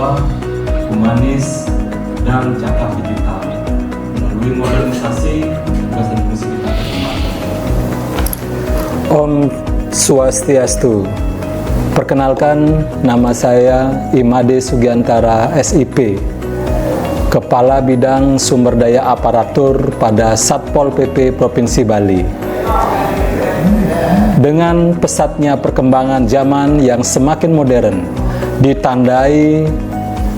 intelektual, humanis, dan cakap digital. Melalui modernisasi, tugas dan fungsi kita terkembangkan. Om Swastiastu. Perkenalkan, nama saya Imade Sugiantara SIP, Kepala Bidang Sumber Daya Aparatur pada Satpol PP Provinsi Bali. Dengan pesatnya perkembangan zaman yang semakin modern, ditandai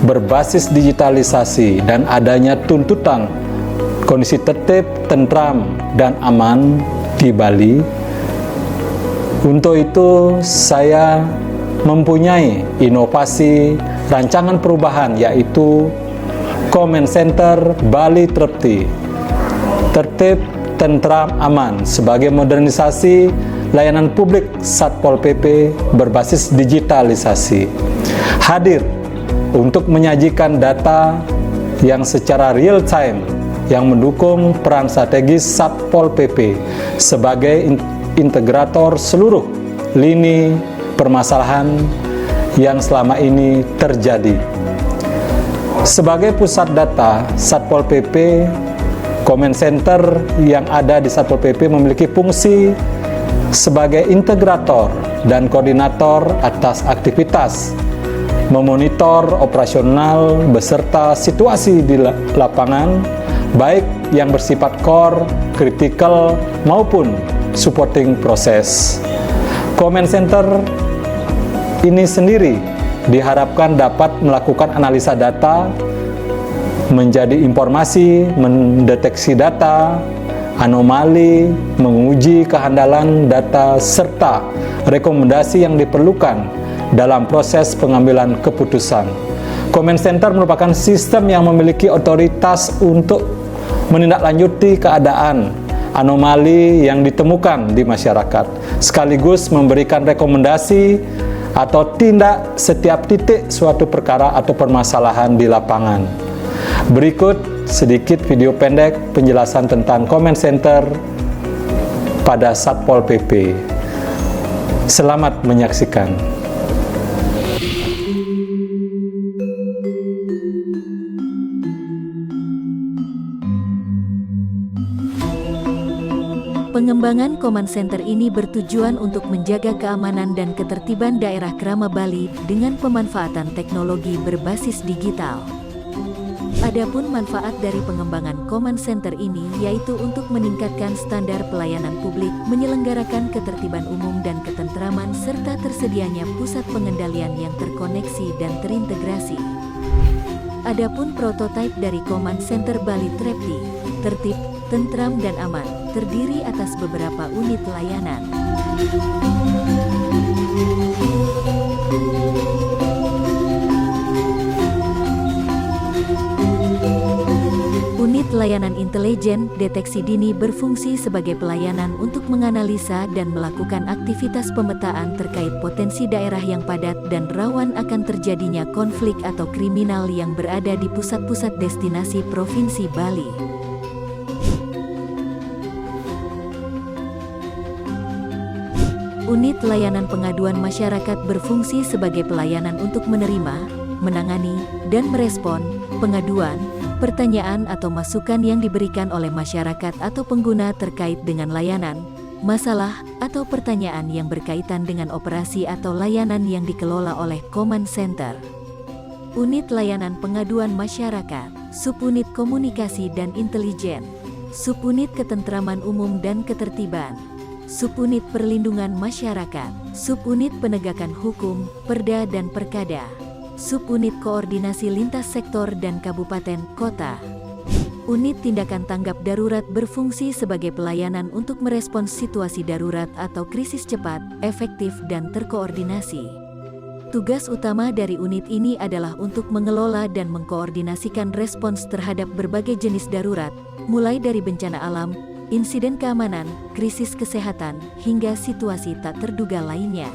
berbasis digitalisasi dan adanya tuntutan kondisi tertib, tentram, dan aman di Bali. Untuk itu, saya mempunyai inovasi rancangan perubahan, yaitu Command Center Bali Trepti, tertib, tentram, aman, sebagai modernisasi layanan publik Satpol PP berbasis digitalisasi. Hadir untuk menyajikan data yang secara real time yang mendukung peran strategis Satpol PP sebagai integrator seluruh lini permasalahan yang selama ini terjadi. Sebagai pusat data Satpol PP, Command Center yang ada di Satpol PP memiliki fungsi sebagai integrator dan koordinator atas aktivitas, memonitor operasional beserta situasi di lapangan, baik yang bersifat core, kritikal, maupun supporting proses. Command Center ini sendiri diharapkan dapat melakukan analisa data, menjadi informasi, mendeteksi data, anomali, menguji kehandalan data, serta rekomendasi yang diperlukan dalam proses pengambilan keputusan. Command Center merupakan sistem yang memiliki otoritas untuk menindaklanjuti keadaan anomali yang ditemukan di masyarakat, sekaligus memberikan rekomendasi atau tindak setiap titik suatu perkara atau permasalahan di lapangan. Berikut sedikit video pendek penjelasan tentang Command Center pada Satpol PP. Selamat menyaksikan. Pengembangan Command Center ini bertujuan untuk menjaga keamanan dan ketertiban daerah Krama Bali dengan pemanfaatan teknologi berbasis digital. Adapun manfaat dari pengembangan Command Center ini yaitu untuk meningkatkan standar pelayanan publik, menyelenggarakan ketertiban umum dan ketentraman, serta tersedianya pusat pengendalian yang terkoneksi dan terintegrasi. Adapun prototipe dari Command Center Bali Trepti, tertib, tentram dan aman, terdiri atas beberapa unit layanan. Unit layanan intelijen deteksi dini berfungsi sebagai pelayanan untuk menganalisa dan melakukan aktivitas pemetaan terkait potensi daerah yang padat dan rawan akan terjadinya konflik atau kriminal yang berada di pusat-pusat destinasi Provinsi Bali. Unit layanan pengaduan masyarakat berfungsi sebagai pelayanan untuk menerima, menangani, dan merespon pengaduan, pertanyaan atau masukan yang diberikan oleh masyarakat atau pengguna terkait dengan layanan, masalah, atau pertanyaan yang berkaitan dengan operasi atau layanan yang dikelola oleh Command Center. Unit layanan pengaduan masyarakat, Subunit Komunikasi dan Intelijen, Subunit Ketentraman Umum dan Ketertiban, Subunit Perlindungan Masyarakat, Subunit Penegakan Hukum, Perda dan Perkada, Subunit Koordinasi Lintas Sektor dan Kabupaten Kota. Unit Tindakan Tanggap Darurat berfungsi sebagai pelayanan untuk merespons situasi darurat atau krisis cepat, efektif dan terkoordinasi. Tugas utama dari unit ini adalah untuk mengelola dan mengkoordinasikan respons terhadap berbagai jenis darurat, mulai dari bencana alam, insiden keamanan, krisis kesehatan, hingga situasi tak terduga lainnya.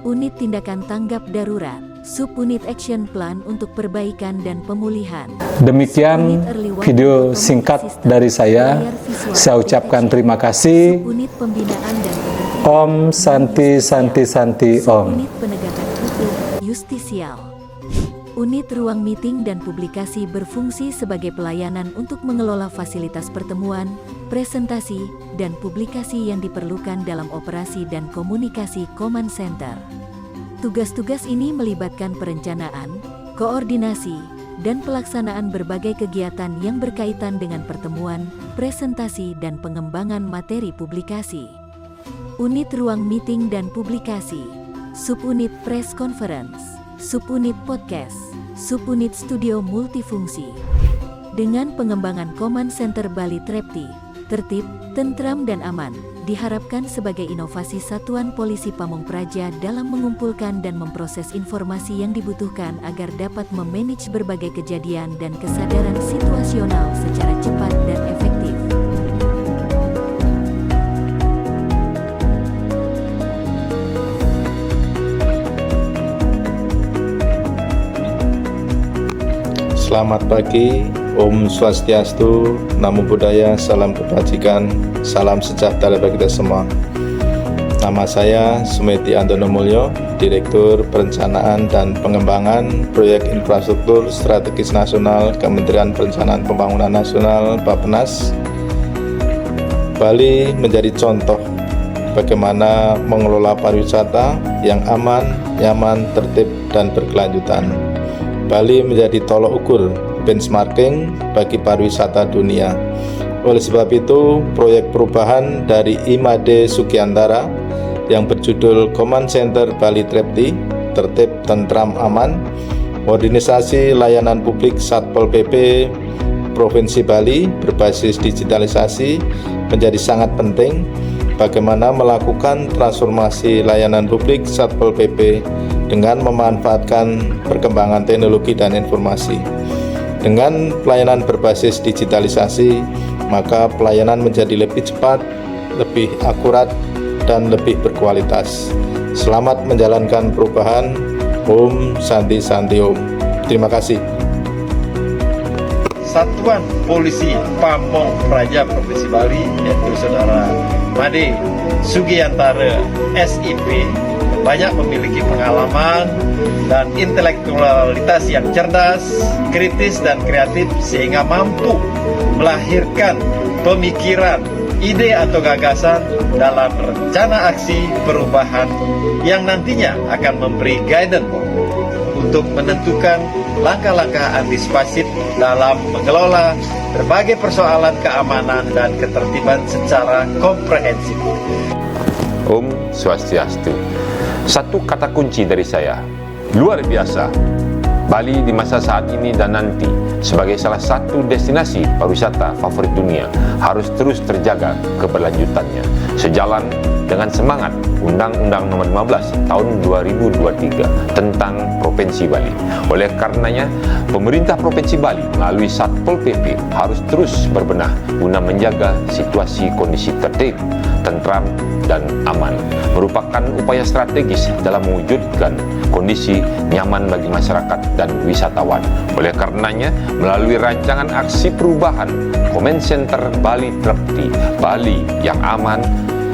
Unit Tindakan Tanggap Darurat, Subunit Action Plan untuk perbaikan dan pemulihan. Demikian video singkat dari saya. Saya ucapkan terima kasih. Subunit Pembinaan dan Penertiban. Om Santi Santi Santi Om. Subunit Penegakan Hukum, Justisial. Unit ruang meeting dan publikasi berfungsi sebagai pelayanan untuk mengelola fasilitas pertemuan, presentasi, dan publikasi yang diperlukan dalam operasi dan komunikasi Command Center. Tugas-tugas ini melibatkan perencanaan, koordinasi, dan pelaksanaan berbagai kegiatan yang berkaitan dengan pertemuan, presentasi, dan pengembangan materi publikasi. Unit ruang meeting dan publikasi, subunit press conference, subunit podcast, subunit studio multifungsi. Dengan pengembangan Command Center Bali Trepti, tertib, tentram dan aman, diharapkan sebagai inovasi Satuan Polisi Pamong Praja dalam mengumpulkan dan memproses informasi yang dibutuhkan agar dapat memanage berbagai kejadian dan kesadaran situasional secara cepat dan efektif. Selamat pagi, Om Swastiastu, Namo Buddhaya, salam kebajikan, salam sejahtera bagi kita semua. Nama saya Sumeti Antono Mulyo, Direktur Perencanaan dan Pengembangan Proyek Infrastruktur Strategis Nasional Kementerian Perencanaan Pembangunan Nasional Bappenas. Bali menjadi contoh bagaimana mengelola pariwisata yang aman, nyaman, tertib, dan berkelanjutan. Bali menjadi tolok ukur benchmarking bagi pariwisata dunia. Oleh sebab itu, proyek perubahan dari IMADE Sugiantara yang berjudul Command Center Bali Trepti, tertib, tentram, aman, modernisasi layanan publik Satpol PP Provinsi Bali berbasis digitalisasi menjadi sangat penting. Bagaimana melakukan transformasi layanan publik Satpol PP dengan memanfaatkan perkembangan teknologi dan informasi. Dengan pelayanan berbasis digitalisasi, maka pelayanan menjadi lebih cepat, lebih akurat, dan lebih berkualitas. Selamat menjalankan perubahan. Om Santi Santi Om. Terima kasih. Satuan Polisi Pamong Praja Provinsi Bali, yaitu Saudara Made Sugiantara SIP, banyak memiliki pengalaman dan intelektualitas yang cerdas, kritis, dan kreatif sehingga mampu melahirkan pemikiran, ide atau gagasan dalam rencana aksi perubahan yang nantinya akan memberi guidance untuk menentukan langkah-langkah antisipasi dalam mengelola berbagai persoalan keamanan dan ketertiban secara komprehensif. Om Swastiastu. Satu kata kunci dari saya, luar biasa. Bali di masa saat ini dan nanti sebagai salah satu destinasi pariwisata favorit dunia harus terus terjaga keberlanjutannya sejalan dengan semangat Undang-Undang Nomor 15 Tahun 2023 tentang Provinsi Bali. Oleh karenanya, pemerintah Provinsi Bali melalui Satpol PP harus terus berbenah guna menjaga situasi kondisi tertib, tentram, dan aman, merupakan upaya strategis dalam mewujudkan kondisi nyaman bagi masyarakat dan wisatawan. Oleh karenanya, melalui rancangan aksi perubahan Command Center Bali Trepti, Bali yang aman,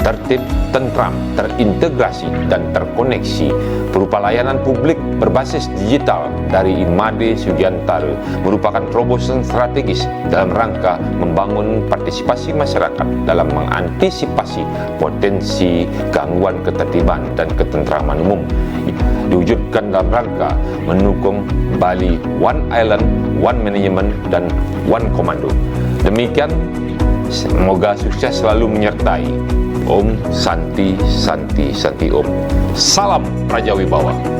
tertib, tentram, terintegrasi, dan terkoneksi berupa layanan publik berbasis digital dari IMADE Sugiantara merupakan terobosan strategis dalam rangka membangun partisipasi masyarakat dalam mengantisipasi potensi gangguan ketertiban dan ketentraman umum, diwujudkan dalam rangka mendukung Bali One Island, One Management, dan One Commando. Demikian, semoga sukses selalu menyertai. Om Santi Santi Santi Om. Salam Praja Wibawa.